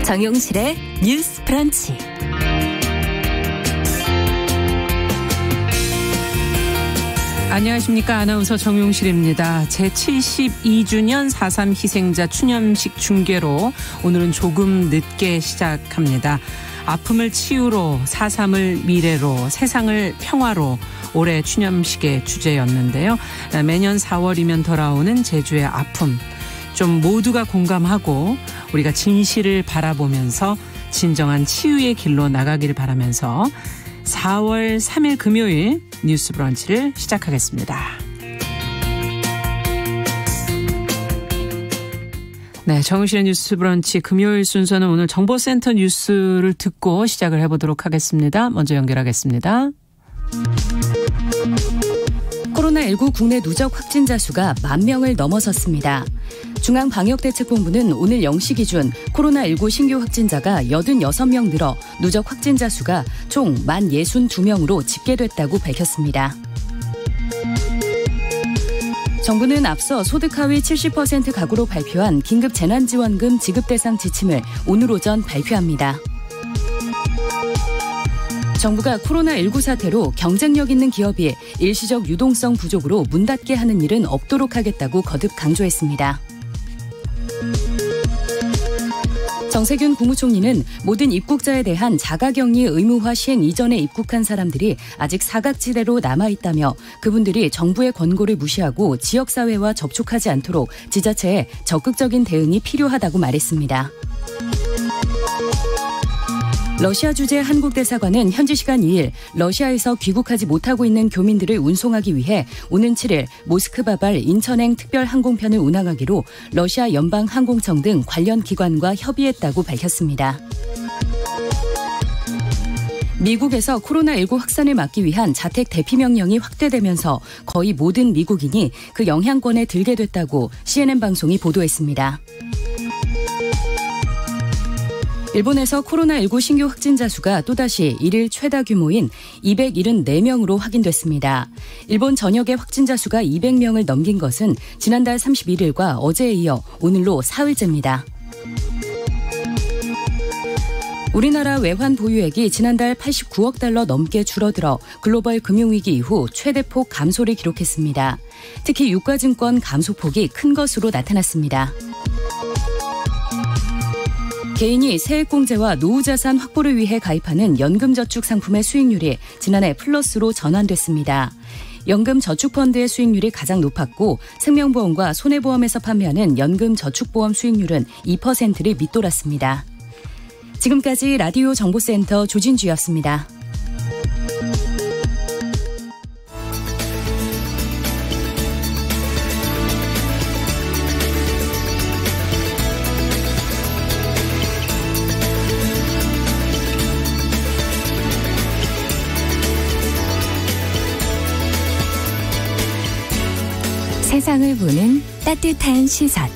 정용실의 뉴스 브런치. 안녕하십니까. 아나운서 정용실입니다. 제72주년 4.3 희생자 추념식 중계로 오늘은 조금 늦게 시작합니다. 아픔을 치유로, 4.3을 미래로, 세상을 평화로 올해 추념식의 주제였는데요. 매년 4월이면 돌아오는 제주의 아픔. 좀 모두가 공감하고 우리가 진실을 바라보면서 진정한 치유의 길로 나가길 바라면서 4월 3일 금요일 뉴스 브런치를 시작하겠습니다. 네, 정우실의 뉴스 브런치 금요일 순서는 오늘 정보센터 뉴스를 듣고 시작을 해보도록 하겠습니다. 먼저 연결하겠습니다. 코로나19 국내 누적 확진자 수가 10,000명을 넘어섰습니다. 중앙방역대책본부는 오늘 0시 기준 코로나19 신규 확진자가 86명 늘어 누적 확진자 수가 총 1062명으로 집계됐다고 밝혔습니다. 정부는 앞서 소득 하위 70% 가구로 발표한 긴급 재난지원금 지급 대상 지침을 오늘 오전 발표합니다. 정부가 코로나19 사태로 경쟁력 있는 기업이 일시적 유동성 부족으로 문 닫게 하는 일은 없도록 하겠다고 거듭 강조했습니다. 정세균 국무총리는 모든 입국자에 대한 자가격리 의무화 시행 이전에 입국한 사람들이 아직 사각지대로 남아있다며 그분들이 정부의 권고를 무시하고 지역사회와 접촉하지 않도록 지자체에 적극적인 대응이 필요하다고 말했습니다. 러시아 주재 한국 대사관은 현지 시간 2일 러시아에서 귀국하지 못하고 있는 교민들을 운송하기 위해 오는 7일 모스크바발 인천행 특별 항공편을 운항하기로 러시아 연방항공청 등 관련 기관과 협의했다고 밝혔습니다. 미국에서 코로나19 확산을 막기 위한 자택 대피 명령이 확대되면서 거의 모든 미국인이 그 영향권에 들게 됐다고 CNN 방송이 보도했습니다. 일본에서 코로나19 신규 확진자 수가 또다시 일일 최다 규모인 274명으로 확인됐습니다. 일본 전역의 확진자 수가 200명을 넘긴 것은 지난달 31일과 어제에 이어 오늘로 사흘째입니다. 우리나라 외환 보유액이 지난달 89억 달러 넘게 줄어들어 글로벌 금융위기 이후 최대폭 감소를 기록했습니다. 특히 유가증권 감소폭이 큰 것으로 나타났습니다. 개인이 세액공제와 노후자산 확보를 위해 가입하는 연금저축 상품의 수익률이 지난해 플러스로 전환됐습니다. 연금저축펀드의 수익률이 가장 높았고 생명보험과 손해보험에서 판매하는 연금저축보험 수익률은 2%를 밑돌았습니다. 지금까지 라디오 정보센터 조진주였습니다. 세상을 보는 따뜻한 시선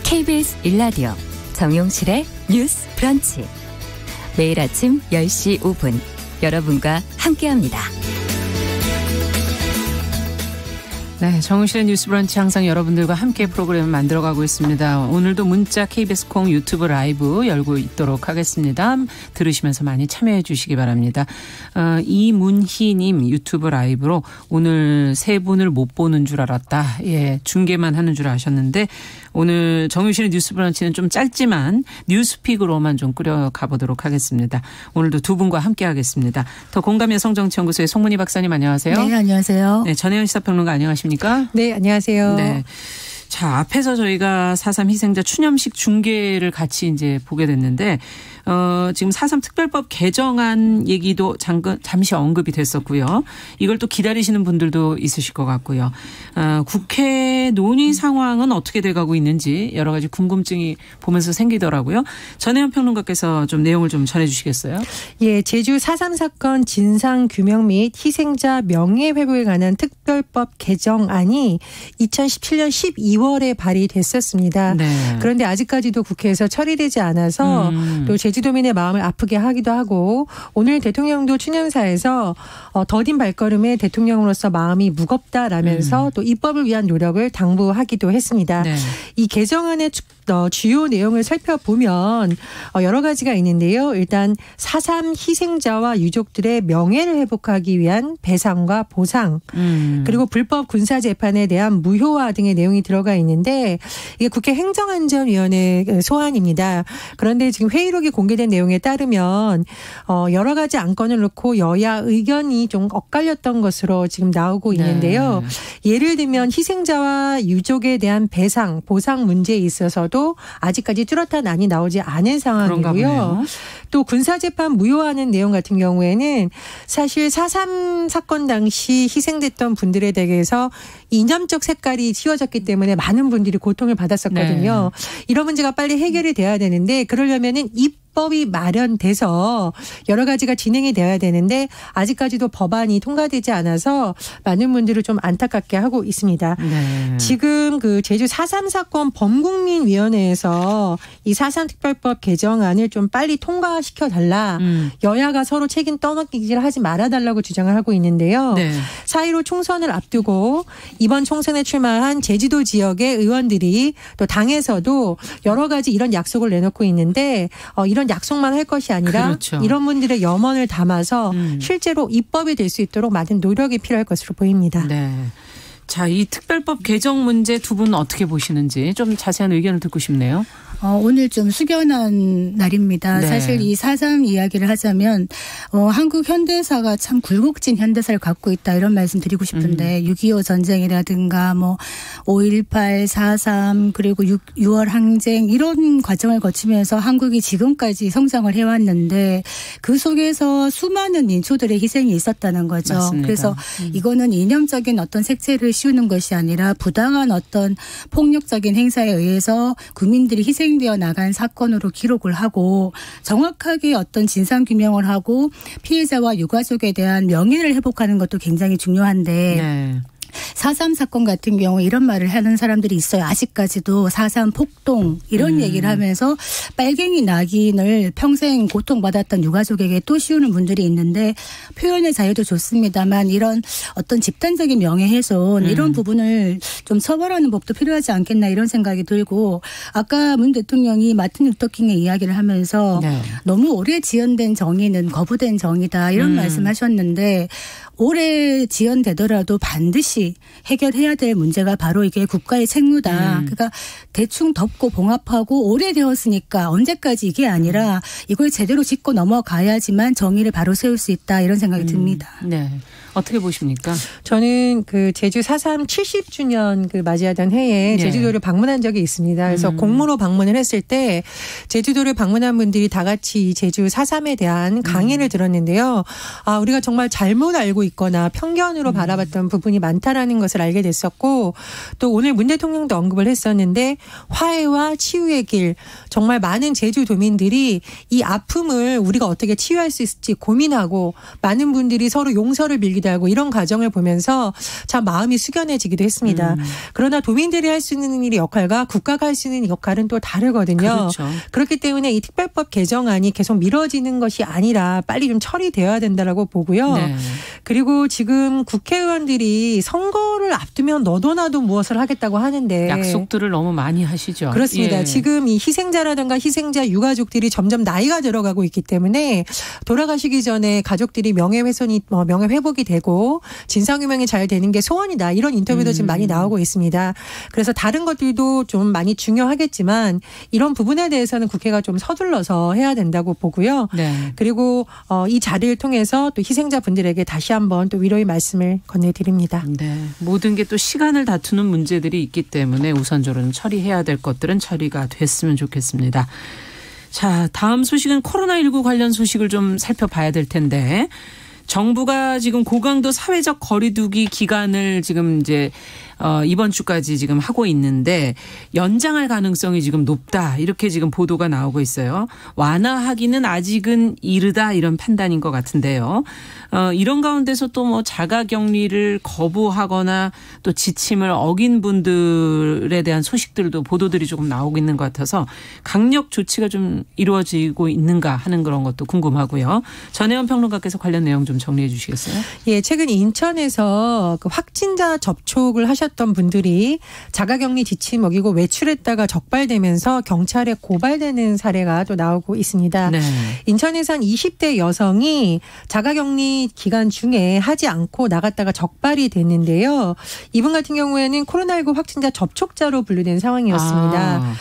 KBS 1라디오 정용실의 뉴스 브런치 매일 아침 10시 5분 여러분과 함께합니다. 네, 정우실의 뉴스 브런치 항상 여러분들과 함께 프로그램을 만들어가고 있습니다. 오늘도 문자 KBS 콩 유튜브 라이브 열고 있도록 하겠습니다. 들으시면서 많이 참여해 주시기 바랍니다. 이문희님 유튜브 라이브로 오늘 세 분을 못 보는 줄 알았다. 예, 중계만 하는 줄 아셨는데 오늘 정우실의 뉴스 브런치는 좀 짧지만 뉴스픽으로만 좀 끌어가 보도록 하겠습니다. 오늘도 두 분과 함께 하겠습니다. 더 공감 여성정치연구소의 송문희 박사님 안녕하세요. 네, 안녕하세요. 네, 전혜연 시사평론가 안녕하십니까? 네, 안녕하세요. 네. 자, 앞에서 저희가 4.3 희생자 추념식 중계를 같이 이제 보게 됐는데, 지금 4.3 특별법 개정안 얘기도 잠시 언급이 됐었고요. 이걸 또 기다리시는 분들도 있으실 것 같고요. 국회 논의 상황은 어떻게 돼가고 있는지 여러 가지 궁금증이 보면서 생기더라고요. 전혜연 평론가께서 좀 내용을 좀 전해주시겠어요? 예, 제주 4.3 사건 진상규명 및 희생자 명예회복에 관한 특별법 개정안이 2017년 12월에 발의됐었습니다. 네. 그런데 아직까지도 국회에서 처리되지 않아서 또 제주도민의 마음을 아프게 하기도 하고 오늘 대통령도 추념사에서 더딘 발걸음에 대통령으로서 마음이 무겁다라면서 또 입법을 위한 노력을 당부하기도 했습니다. 네. 이 개정안의 주요 내용을 살펴보면 여러 가지가 있는데요. 일단 4.3 희생자와 유족들의 명예를 회복하기 위한 배상과 보상 그리고 불법 군사재판에 대한 무효화 등의 내용이 들어가 있는데 이게 국회 행정안전위원회 소환입니다. 그런데 지금 회의록이 공개된 내용에 따르면 여러 가지 안건을 놓고 여야 의견이 좀 엇갈렸던 것으로 지금 나오고 있는데요. 예를 들면 희생자와 유족에 대한 배상, 보상 문제에 있어서도 아직까지 뚜렷한 안이 나오지 않은 상황이고요. 또 군사재판 무효화하는 내용 같은 경우에는 사실 4.3 사건 당시 희생됐던 분들에 대해서 이념적 색깔이 씌워졌기 때문에 많은 분들이 고통을 받았었거든요. 이런 문제가 빨리 해결이 돼야 되는데 그러려면은 입법이 마련돼서 여러 가지가 진행이 돼야 되는데 아직까지도 법안이 통과되지 않아서 많은 분들을 좀 안타깝게 하고 있습니다. 지금 그 제주 4.3 사건 범국민위원회에서 이 4.3 특별법 개정안을 좀 빨리 통과시켜 달라. 여야가 서로 책임 떠넘기기를 하지 말아달라고 주장을 하고 있는데요. 4.15 총선을 앞두고 이번 총선에 출마한 제주도 지역의 의원들이 또 당에서도 여러 가지 이런 약속을 내놓고 있는데 이런 약속만 할 것이 아니라 이런 분들의 염원을 담아서 실제로 입법이 될 수 있도록 많은 노력이 필요할 것으로 보입니다. 자, 이 특별법 개정 문제 두 분은 어떻게 보시는지 좀 자세한 의견을 듣고 싶네요. 오늘 좀 숙연한 날입니다. 사실 이 4.3 이야기를 하자면 한국 현대사가 참 굴곡진 현대사를 갖고 있다 이런 말씀 드리고 싶은데 6.25 전쟁이라든가 뭐 5.18, 4.3 그리고 6월 항쟁 이런 과정을 거치면서 한국이 지금까지 성장을 해왔는데 그 속에서 수많은 민초들의 희생이 있었다는 거죠. 맞습니다. 그래서 이거는 이념적인 어떤 색채를 씌우는 것이 아니라 부당한 어떤 폭력적인 행사에 의해서 국민들이 희생되어 나간 사건으로 기록을 하고 정확하게 어떤 진상규명을 하고 피해자와 유가족에 대한 명예를 회복하는 것도 굉장히 중요한데 4.3 사건 같은 경우 이런 말을 하는 사람들이 있어요. 아직까지도 4.3 폭동 이런 얘기를 하면서 빨갱이 낙인을 평생 고통받았던 유가족에게 또 씌우는 분들이 있는데 표현의 자유도 좋습니다만 이런 어떤 집단적인 명예훼손 이런 부분을 좀 처벌하는 법도 필요하지 않겠나 이런 생각이 들고 아까 문 대통령이 마틴 루터킹의 이야기를 하면서 너무 오래 지연된 정의는 거부된 정의다 이런 말씀하셨는데 올해 지연되더라도 반드시 해결해야 될 문제가 바로 이게 국가의 책무다. 그러니까 대충 덮고 봉합하고 오래되었으니까 언제까지 이게 아니라 이걸 제대로 짚고 넘어가야지만 정의를 바로 세울 수 있다 이런 생각이 듭니다. 어떻게 보십니까? 저는 그 제주 4.3 70주년 그 맞이하던 해에 제주도를 방문한 적이 있습니다. 그래서 공무로 방문을 했을 때 제주도를 방문한 분들이 다 같이 제주 4.3에 대한 강의를 들었는데요. 우리가 정말 잘못 알고 있거나 편견으로 바라봤던 부분이 많다라는 것을 알게 됐었고 또 오늘 문 대통령도 언급을 했었는데 화해와 치유의 길 정말 많은 제주도민들이 이 아픔을 우리가 어떻게 치유할 수 있을지 고민하고 많은 분들이 서로 용서를 빌기도 하고 이런 과정을 보면서 참 마음이 숙연해지기도 했습니다. 그러나 도민들이 할 수 있는 일의 역할과 국가가 할 수 있는 역할은 또 다르거든요. 그렇기 때문에 이 특별법 개정안이 계속 미뤄지는 것이 아니라 빨리 좀 처리되어야 된다라고 보고요. 그리고 지금 국회의원들이 선거를 앞두면 너도 나도 무엇을 하겠다고 하는데 약속들을 너무 많이 하시죠. 그렇습니다. 지금 이 희생자라든가 희생자 유가족들이 점점 나이가 들어가고 있기 때문에 돌아가시기 전에 가족들이 명예회복이 되고 진상규명이 잘 되는 게 소원이다. 이런 인터뷰도 지금 많이 나오고 있습니다. 그래서 다른 것들도 좀 많이 중요하겠지만 이런 부분에 대해서는 국회가 좀 서둘러서 해야 된다고 보고요. 그리고 이 자리를 통해서 또 희생자분들에게 다시 한번 또 위로의 말씀을 건네드립니다. 모든 게 또 시간을 다투는 문제들이 있기 때문에 우선적으로 처리해야 될 것들은 처리가 됐으면 좋겠습니다. 자, 다음 소식은 코로나19 관련 소식을 좀 살펴봐야 될 텐데 정부가 지금 고강도 사회적 거리두기 기간을 지금 이제 이번 주까지 지금 하고 있는데 연장할 가능성이 지금 높다. 이렇게 지금 보도가 나오고 있어요. 완화하기는 아직은 이르다 이런 판단인 것 같은데요. 이런 가운데서 또 뭐 자가격리를 거부하거나 또 지침을 어긴 분들에 대한 소식들도 보도들이 조금 나오고 있는 것 같아서 강력 조치가 좀 이루어지고 있는가 하는 그런 것도 궁금하고요. 전혜원 평론가께서 관련 내용 좀 정리해 주시겠어요? 예, 최근 인천에서 그 확진자 접촉을 하셨던 있었던 분들이 자가격리 지침 어기고 외출했다가 적발되면서 경찰에 고발되는 사례가 또 나오고 있습니다. 네. 인천에서 한 20대 여성이 자가격리 기간 중에 하지 않고 나갔다가 적발이 됐는데요. 이분 같은 경우에는 코로나19 확진자 접촉자로 분류된 상황이었습니다.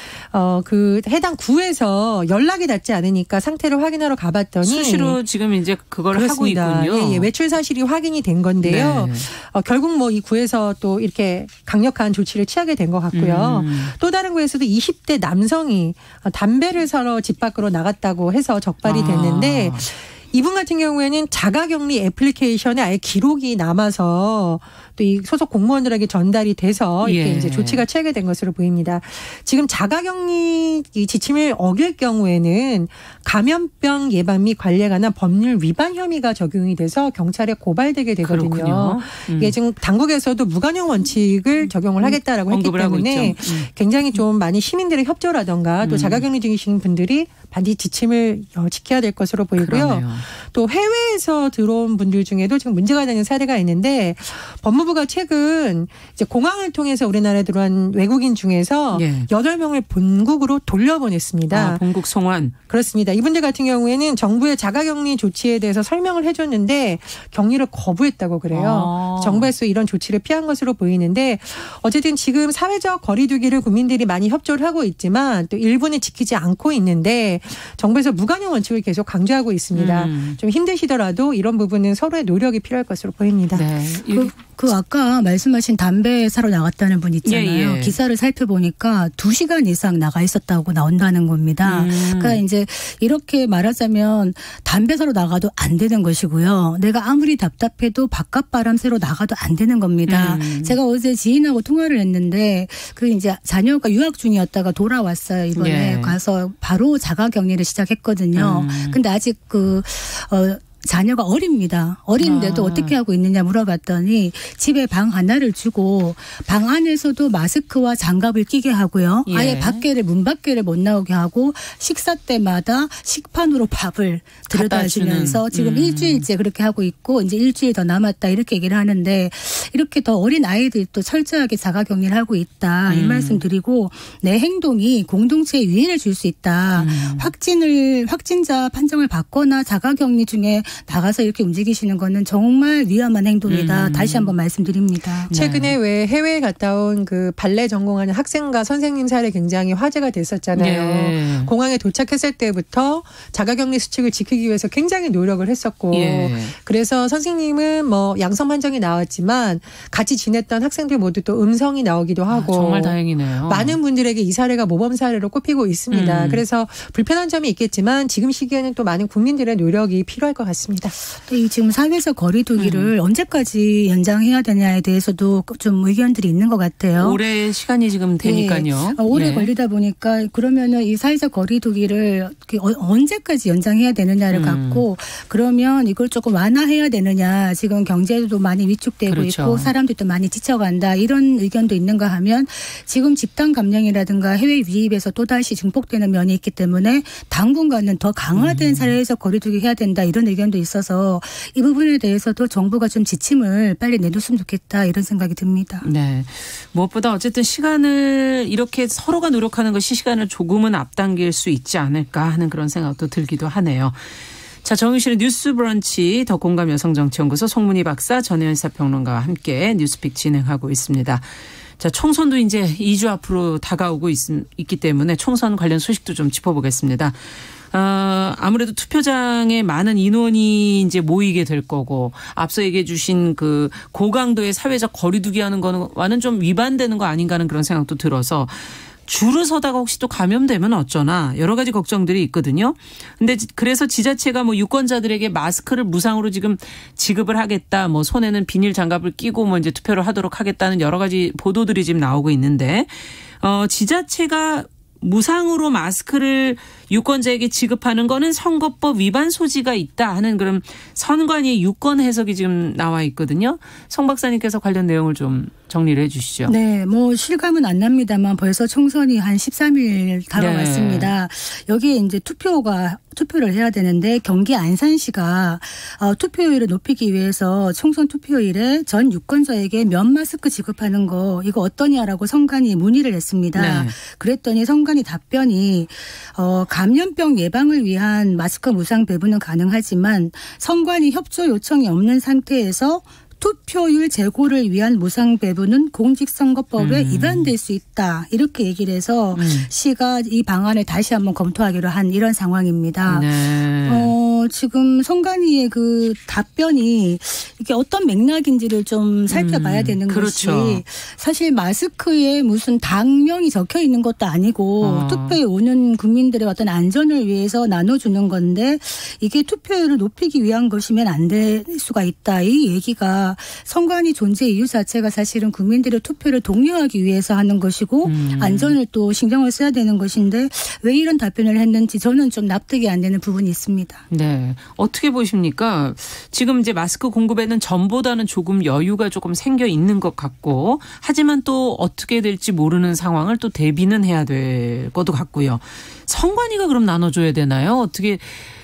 그 해당 구에서 연락이 닿지 않으니까 상태를 확인하러 가봤더니 수시로 지금 이제 그걸 그렇습니다. 하고 있군요. 예, 외출 사실이 확인이 된 건데요. 네. 결국 뭐 이 구에서 또 이렇게 강력한 조치를 취하게 된 것 같고요. 또 다른 구에서도 20대 남성이 담배를 사러 집 밖으로 나갔다고 해서 적발이 됐는데 이분 같은 경우에는 자가격리 애플리케이션에 아예 기록이 남아서 또 이 소속 공무원들에게 전달이 돼서 이렇게 이제 조치가 취하게 된 것으로 보입니다. 지금 자가격리 지침을 어길 경우에는 감염병 예방 및 관리에 관한 법률 위반 혐의가 적용이 돼서 경찰에 고발되게 되거든요. 이게 지금 당국에서도 무관용 원칙을 적용을 하겠다라고 했기 때문에 굉장히 좀 많이 시민들의 협조라든가 또 자가격리 중이신 분들이 반드시 지침을 지켜야 될 것으로 보이고요. 그러네요. 또 해외에서 들어온 분들 중에도 지금 문제가 되는 사례가 있는데 법무부가 최근 이제 공항을 통해서 우리나라에 들어온 외국인 중에서 8명을 본국으로 돌려보냈습니다. 본국 송환. 그렇습니다. 이분들 같은 경우에는 정부의 자가격리 조치에 대해서 설명을 해줬는데 격리를 거부했다고 그래요. 정부에서 이런 조치를 피한 것으로 보이는데 어쨌든 지금 사회적 거리두기를 국민들이 많이 협조를 하고 있지만 또 일부는 지키지 않고 있는데 정부에서 무관용 원칙을 계속 강조하고 있습니다. 좀 힘드시더라도 이런 부분은 서로의 노력이 필요할 것으로 보입니다. 네. 그 아까 말씀하신 담배 사러 나갔다는 분 있잖아요. 기사를 살펴보니까 2시간 이상 나가 있었다고 나온다는 겁니다. 그러니까 이제 이렇게 말하자면 담배 사러 나가도 안 되는 것이고요. 내가 아무리 답답해도 바깥 바람 쐬러 나가도 안 되는 겁니다. 제가 어제 지인하고 통화를 했는데 그 이제 자녀가 유학 중이었다가 돌아왔어요. 이번에 가서 바로 자가격리를 시작했거든요. 근데 아직 자녀가 어립니다. 어린데도 어떻게 하고 있느냐 물어봤더니 집에 방 하나를 주고 방 안에서도 마스크와 장갑을 끼게 하고요. 아예 문 밖에를 못 나오게 하고 식사 때마다 식판으로 밥을 들여다 주면서 지금 일주일째 그렇게 하고 있고 이제 일주일 더 남았다 이렇게 얘기를 하는데 이렇게 더 어린 아이들도 철저하게 자가격리를 하고 있다 이 말씀 드리고 내 행동이 공동체에 위해를 줄 수 있다. 확진자 판정을 받거나 자가격리 중에 나가서 이렇게 움직이시는 거는 정말 위험한 행동이다. 다시 한번 말씀드립니다. 최근에 왜 해외에 갔다 온 그 발레 전공하는 학생과 선생님 사례 굉장히 화제가 됐었잖아요. 공항에 도착했을 때부터 자가격리 수칙을 지키기 위해서 굉장히 노력을 했었고 그래서 선생님은 뭐 양성 판정이 나왔지만 같이 지냈던 학생들 모두 또 음성이 나오기도 하고 정말 다행이네요. 많은 분들에게 이 사례가 모범 사례로 꼽히고 있습니다. 그래서 불편한 점이 있겠지만 지금 시기에는 또 많은 국민들의 노력이 필요할 것 같습니다. 이 지금 사회적 거리두기를 언제까지 연장해야 되냐에 대해서도 좀 의견들이 있는 것 같아요. 올해 시간이 지금 되니까요. 오래 걸리다 보니까 그러면은 이 사회적 거리두기를 언제까지 연장해야 되느냐를 갖고 그러면 이걸 조금 완화해야 되느냐. 지금 경제도 많이 위축되고 있고 사람들도 많이 지쳐간다. 이런 의견도 있는가 하면 지금 집단 감염이라든가 해외 유입에서 또다시 증폭되는 면이 있기 때문에 당분간은 더 강화된 사회적 거리두기 해야 된다. 이런 의견도 있어서 이 부분에 대해서도 정부가 좀 지침을 빨리 내줬으면 좋겠다 이런 생각이 듭니다. 네. 무엇보다 어쨌든 시간을 이렇게 서로가 노력하는 것이 시간을 조금은 앞당길 수 있지 않을까 하는 그런 생각도 들기도 하네요. 자, 정유실의 뉴스 브런치 더 공감 여성정치연구소 송문희 박사 전혜연 시사평론가와 함께 뉴스픽 진행하고 있습니다. 자, 총선도 이제 2주 앞으로 다가오고 있기 때문에 총선 관련 소식도 좀 짚어보겠습니다. 아무래도 투표장에 많은 인원이 이제 모이게 될 거고 앞서 얘기해 주신 그 고강도의 사회적 거리두기 하는 거와는 좀 위반되는 거 아닌가 하는 그런 생각도 들어서 줄을 서다가 혹시 또 감염되면 어쩌나 여러 가지 걱정들이 있거든요. 근데 그래서 지자체가 뭐 유권자들에게 마스크를 무상으로 지금 지급을 하겠다. 뭐 손에는 비닐 장갑을 끼고 뭐 이제 투표를 하도록 하겠다는 여러 가지 보도들이 지금 나오고 있는데 지자체가 무상으로 마스크를 유권자에게 지급하는 거는 선거법 위반 소지가 있다 하는 그런 선관위의 유권 해석이 지금 나와 있거든요. 송 박사님께서 관련 내용을 좀 정리를 해 주시죠. 네, 뭐 실감은 안 납니다만 벌써 총선이 한 13일 다가왔습니다. 여기에 이제 투표를 해야 되는데 경기 안산시가 투표율을 높이기 위해서 총선 투표일에 전 유권자에게 면 마스크 지급하는 거 이거 어떠냐라고 선관위 문의를 했습니다. 네. 그랬더니 선관위 답변이 감염병 예방을 위한 마스크 무상 배부는 가능하지만 선관위 협조 요청이 없는 상태에서 투표율 제고를 위한 무상 배부는 공직선거법에 위반될 수 있다. 이렇게 얘기를 해서 시가 이 방안을 다시 한번 검토하기로 한 이런 상황입니다. 네. 지금 선관위의 그 답변이 이게 어떤 맥락인지를 좀 살펴봐야 되는 그렇죠. 것이 사실 마스크에 무슨 당명이 적혀 있는 것도 아니고 투표에 오는 국민들의 어떤 안전을 위해서 나눠주는 건데 이게 투표율을 높이기 위한 것이면 안 될 수가 있다. 이 얘기가 선관위 존재 이유 자체가 사실은 국민들의 투표를 독려하기 위해서 하는 것이고 안전을 또 신경을 써야 되는 것인데 왜 이런 답변을 했는지 저는 좀 납득이 안 되는 부분이 있습니다. 네. 어떻게 보십니까? 지금 이제 마스크 공급에는 전보다는 조금 여유가 조금 생겨 있는 것 같고 하지만 또 어떻게 될지 모르는 상황을 또 대비는 해야 될 것도 같고요. 선관위가 그럼 나눠줘야 되나요? 어떻게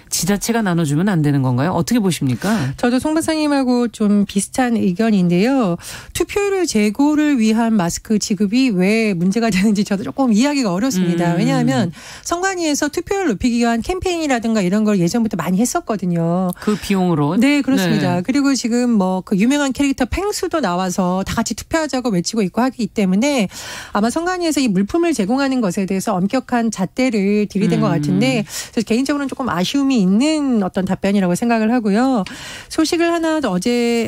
지자체가 나눠주면 안 되는 건가요? 어떻게 보십니까? 저도 송 박사님하고 좀 비슷한 의견인데요. 투표율 제고를 위한 마스크 지급이 왜 문제가 되는지 저도 조금 이해하기가 어렵습니다. 왜냐하면 선관위에서 투표율 높이기 위한 캠페인이라든가 이런 걸 예전부터 많이 했었거든요. 그 비용으로? 네, 그렇습니다. 네. 그리고 지금 뭐 그 유명한 캐릭터 펭수도 나와서 다 같이 투표하자고 외치고 있고 하기 때문에 아마 선관위에서 이 물품을 제공하는 것에 대해서 엄격한 잣대를 들이댄 것 같은데 개인적으로는 조금 아쉬움이 있는 어떤 답변이라고 생각을 하고요. 소식을 하나 어제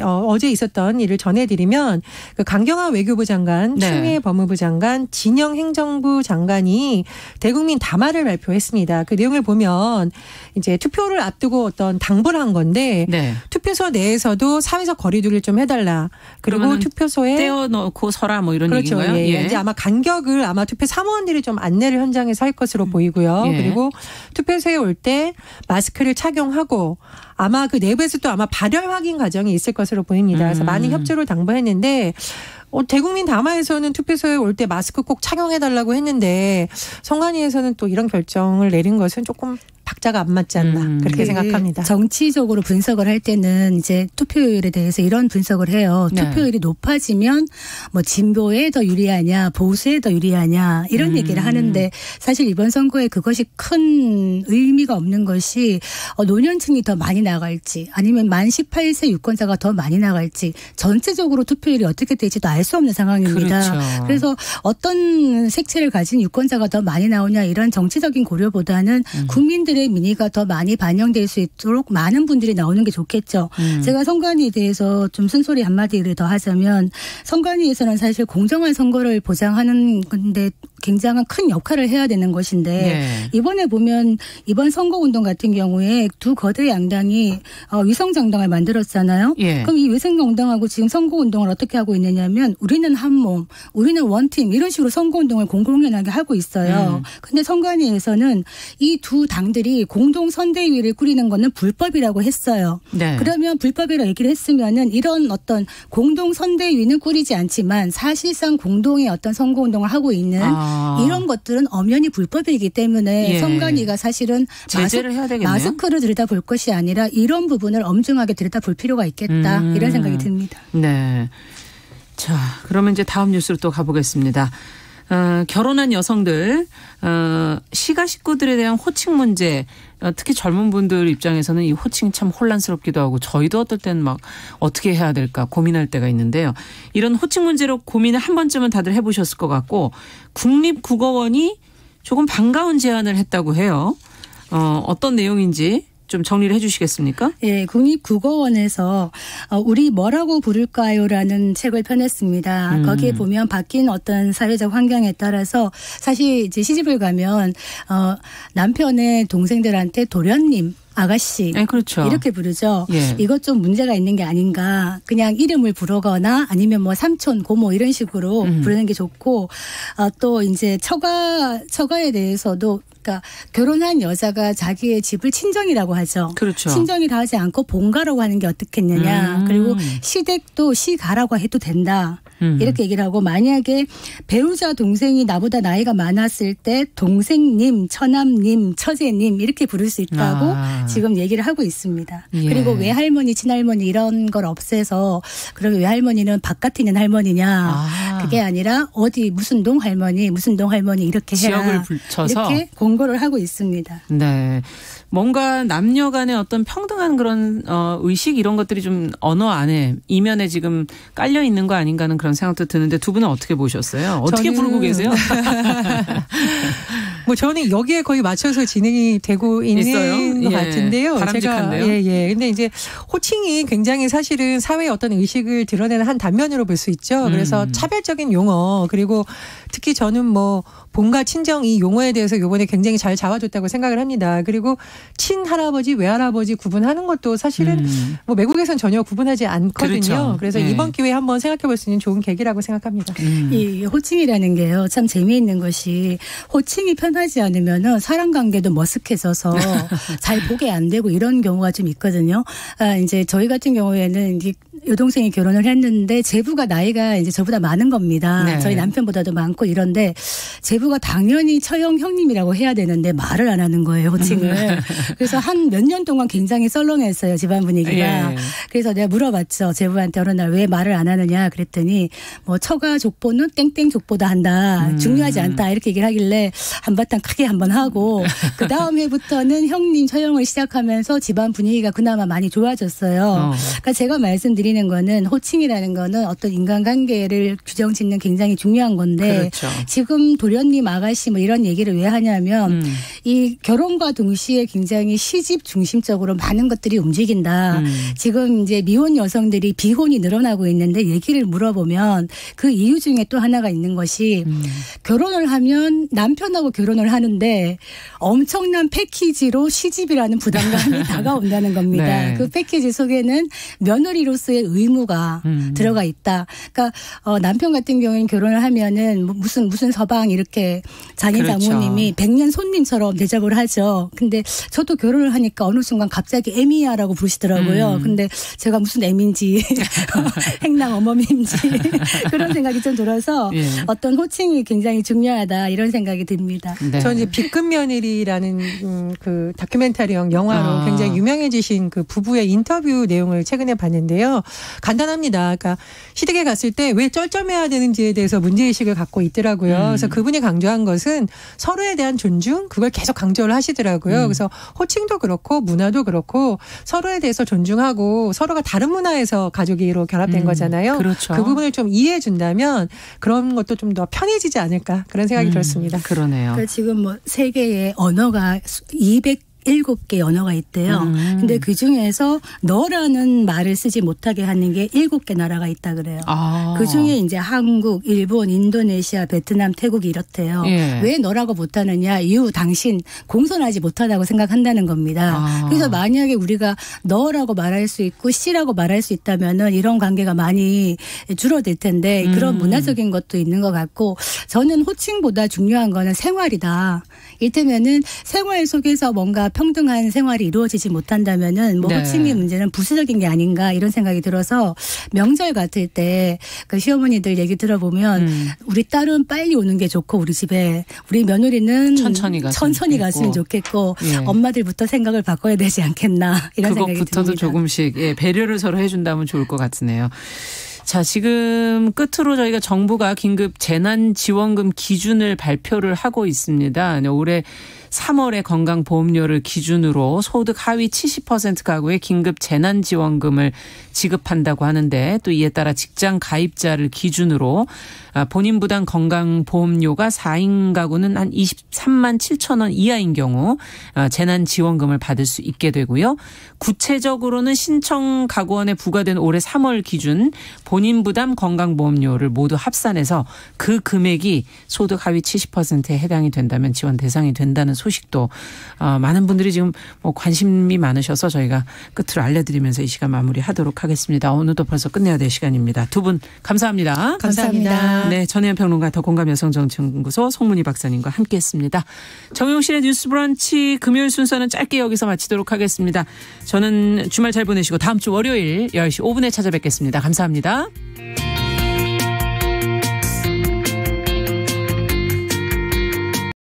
있었던 일을 전해드리면 그 강경화 외교부 장관, 네. 추미애 법무부 장관, 진영 행정부 장관이 대국민 담화를 발표했습니다. 그 내용을 보면 이제 투표를 앞두고 어떤 당부를 한 건데 네. 투표소 내에서도 사회적 거리두기를 좀 해달라. 그리고 투표소에 떼어놓고 서라 뭐 이런 그렇죠. 얘기인가요? 예. 이제 아마 간격을 아마 투표 사무원들이 좀 안내를 현장에서 할 것으로 보이고요. 예. 그리고 투표소에 올 때 마스크를 착용하고 아마 그 내부에서 또 아마 발열 확인 과정이 있을 것으로 보입니다. 그래서 많은 협조를 당부했는데 대국민 담화에서는 투표소에 올 때 마스크 꼭 착용해달라고 했는데 선관위에서는 또 이런 결정을 내린 것은 조금 박자가 안 맞지 않나 그렇게 생각합니다. 정치적으로 분석을 할 때는 이제 투표율에 대해서 이런 분석을 해요. 네. 투표율이 높아지면 뭐 진보에 더 유리하냐 보수에 더 유리하냐 이런 얘기를 하는데 사실 이번 선거에 그것이 큰 의미가 없는 것이 노년층이 더 많이 나갈지 아니면 만 18세 유권자가 더 많이 나갈지 전체적으로 투표율이 어떻게 될지도 알 수 없는 상황입니다. 그렇죠. 그래서 어떤 색채를 가진 유권자가 더 많이 나오냐 이런 정치적인 고려보다는 국민들의 민의가 더 많이 반영될 수 있도록 많은 분들이 나오는 게 좋겠죠. 제가 선관위에 대해서 좀 쓴소리 한마디를 더 하자면 선관위에서는 사실 공정한 선거를 보장하는 건데 굉장한 큰 역할을 해야 되는 것인데 네. 이번에 보면 이번 선거운동 같은 경우에 두 거대 양당이 위성정당을 만들었잖아요. 예. 그럼 이 위성정당하고 지금 선거운동을 어떻게 하고 있느냐면 우리는 한 몸, 우리는 원팀 이런 식으로 선거운동을 공공연하게 하고 있어요. 그런데 선관위에서는 이 두 당들이 공동선대위를 꾸리는 거는 불법이라고 했어요. 네. 그러면 불법이라고 얘기를 했으면은 이런 어떤 공동선대위는 꾸리지 않지만 사실상 공동의 어떤 선거운동을 하고 있는 이런 것들은 엄연히 불법이기 때문에 예. 선관위가 사실은 제재를 해야 되겠네요. 마스크를 들여다볼 것이 아니라 이런 부분을 엄중하게 들여다볼 필요가 있겠다. 이런 생각이 듭니다. 네. 자, 그러면 이제 다음 뉴스로 또 가보겠습니다. 결혼한 여성들, 시가 식구들에 대한 호칭 문제, 특히 젊은 분들 입장에서는 이 호칭이 참 혼란스럽기도 하고 저희도 어떨 때는 막 어떻게 해야 될까 고민할 때가 있는데요. 이런 호칭 문제로 고민을 한 번쯤은 다들 해보셨을 것 같고 국립국어원이 조금 반가운 제안을 했다고 해요. 어떤 내용인지 좀 정리를 해 주시겠습니까? 예, 국립국어원에서 우리 뭐라고 부를까요라는 책을 펴냈습니다. 거기에 보면 바뀐 어떤 사회적 환경에 따라서 사실 이제 시집을 가면 남편의 동생들한테 도련님 아가씨 네, 그렇죠. 이렇게 부르죠. 예. 이것 좀 문제가 있는 게 아닌가. 그냥 이름을 부르거나 아니면 뭐 삼촌, 고모 이런 식으로 부르는 게 좋고 또 이제 처가에 대해서도 그러니까 결혼한 여자가 자기의 집을 친정이라고 하죠. 그렇죠. 친정이라 하지 않고 본가라고 하는 게 어떻겠느냐. 그리고 시댁도 시가라고 해도 된다. 이렇게 얘기를 하고 만약에 배우자 동생이 나보다 나이가 많았을 때 동생님, 처남님, 처제님 이렇게 부를 수 있다고 지금 얘기를 하고 있습니다. 예. 그리고 외할머니, 친할머니 이런 걸 없애서 그러면 외할머니는 바깥에 있는 할머니냐. 그게 아니라 어디 무슨 동 할머니 이렇게 해라. 지역을 붙여서. 이렇게 공고를 하고 있습니다. 네. 뭔가 남녀 간의 어떤 평등한 그런 의식 이런 것들이 좀 언어 안에 이면에 지금 깔려 있는 거 아닌가 하는 그런 생각도 드는데 두 분은 어떻게 보셨어요? 어떻게 부르고 계세요? 뭐 저는 여기에 거의 맞춰서 진행이 되고 있는 것 같은데요. 바람직한데요. 제가 근데 이제 호칭이 굉장히 사실은 사회의 어떤 의식을 드러내는 한 단면으로 볼 수 있죠. 그래서 차별적인 용어 그리고 특히 저는 뭐 본가 친정 이 용어에 대해서 이번에 굉장히 잘 잡아줬다고 생각을 합니다. 그리고 친할아버지, 외할아버지 구분하는 것도 사실은 뭐 외국에선 전혀 구분하지 않거든요. 그렇죠. 그래서 이번 기회에 한번 생각해 볼 수 있는 좋은 계기라고 생각합니다. 이 호칭이라는 게요. 참 재미있는 것이 호칭이 편하지 않으면 사람 관계도 머쓱해져서 잘 보게 안 되고 이런 경우가 좀 있거든요. 이제 저희 같은 경우에는 이제 여동생이 결혼을 했는데 제부가 나이가 이제 저보다 많은 겁니다. 네. 저희 남편보다도 많고 이런데 제부가 당연히 처형 형님이라고 해야 되는데 말을 안 하는 거예요, 호칭을. 그래서 한 몇 년 동안 굉장히 썰렁했어요, 집안 분위기가. 예. 그래서 내가 물어봤죠. 제부한테 어느 날 왜 말을 안 하느냐 그랬더니 뭐 처가 족보는 땡땡 족보다 한다. 중요하지 않다. 이렇게 얘기를 하길래 한바탕 크게 한번 하고 그 다음 해부터는 형님 처형을 시작하면서 집안 분위기가 그나마 많이 좋아졌어요. 그러니까 제가 말씀드리는 거는 호칭이라는 거는 어떤 인간관계를 규정 짓는 굉장히 중요한 건데 그렇죠. 지금 도련님 아가씨 뭐 이런 얘기를 왜 하냐면 이 결혼과 동시에 굉장히 시집 중심적으로 많은 것들이 움직인다. 지금 이제 미혼 여성들이 비혼이 늘어나고 있는데 얘기를 물어보면 그 이유 중에 또 하나가 있는 것이 결혼을 하면 남편하고 결혼을 하는데 엄청난 패키지로 시집이라는 부담감이 다가온다는 겁니다. 네. 그 패키지 속에는 며느리로서의 의무가 들어가 있다. 그러니까 남편 같은 경우에는 결혼을 하면은 무슨 서방 이렇게 장인 그렇죠. 장모님이 100년 손님처럼 대접을 하죠. 근데 저도 결혼을 하니까 어느 순간 갑자기 애미야라고 부르시더라고요. 근데 제가 무슨 애미인지 행랑 어머니인지 그런 생각이 좀 들어서 예. 어떤 호칭이 굉장히 중요하다 이런 생각이 듭니다. 네. 저는 이제 비급 며느리라는 그 다큐멘터리형 영화로 굉장히 유명해지신 그 부부의 인터뷰 내용을 최근에 봤는데요. 간단합니다. 그러니까 시댁에 갔을 때 왜 쩔쩔매야 되는지에 대해서 문제의식을 갖고 있더라고요. 그래서 그분이 강조한 것은 서로에 대한 존중 그걸 계속 강조를 하시더라고요. 그래서 호칭도 그렇고 문화도 그렇고 서로에 대해서 존중하고 서로가 다른 문화에서 가족이로 결합된 거잖아요. 그렇죠. 그 부분을 좀 이해해 준다면 그런 것도 좀 더 편해지지 않을까 그런 생각이 들었습니다. 그러네요. 그러니까 지금 뭐 세계의 언어가 207개 언어가 있대요. 근데 그 중에서 너라는 말을 쓰지 못하게 하는 게 7개 나라가 있다 그래요. 그 중에 이제 한국, 일본, 인도네시아, 베트남, 태국이 이렇대요. 예. 왜 너라고 못하느냐? 당신 공손하지 못하다고 생각한다는 겁니다. 그래서 만약에 우리가 너라고 말할 수 있고 씨라고 말할 수 있다면은 이런 관계가 많이 줄어들 텐데 그런 문화적인 것도 있는 것 같고 저는 호칭보다 중요한 거는 생활이다. 이를테면은 생활 속에서 뭔가 평등한 생활이 이루어지지 못한다면은 뭐 네. 호칭의 문제는 부수적인 게 아닌가 이런 생각이 들어서 명절 같을 때 그 시어머니들 얘기 들어보면 우리 딸은 빨리 오는 게 좋고 우리 집에 우리 며느리는 천천히 갔으면 좋겠고 예. 엄마들부터 생각을 바꿔야 되지 않겠나 이런 생각이 듭니다. 그것부터도 조금씩 배려를 서로 해준다면 좋을 것 같으네요. 자, 지금 끝으로 저희가 정부가 긴급 재난지원금 기준을 발표를 하고 있습니다. 올해 3월에 건강보험료를 기준으로 소득 하위 70% 가구에 긴급 재난지원금을 지급한다고 하는데 또 이에 따라 직장 가입자를 기준으로 본인 부담 건강보험료가 4인 가구는 한 23만 7천 원 이하인 경우 재난지원금을 받을 수 있게 되고요. 구체적으로는 신청 가구원에 부과된 올해 3월 기준 본인 부담 건강보험료를 모두 합산해서 그 금액이 소득 하위 70%에 해당이 된다면 지원 대상이 된다는 소식도 많은 분들이 지금 뭐 관심이 많으셔서 저희가 끝으로 알려드리면서 이 시간 마무리하도록 하겠습니다. 오늘도 벌써 끝내야 될 시간입니다. 두 분 감사합니다. 감사합니다. 네, 전혜연 평론가 더공감여성정치연구소 송문희 박사님과 함께했습니다. 정용실의 뉴스브런치 금요일 순서는 짧게 여기서 마치도록 하겠습니다. 저는 주말 잘 보내시고 다음 주 월요일 10시 5분에 찾아뵙겠습니다. 감사합니다.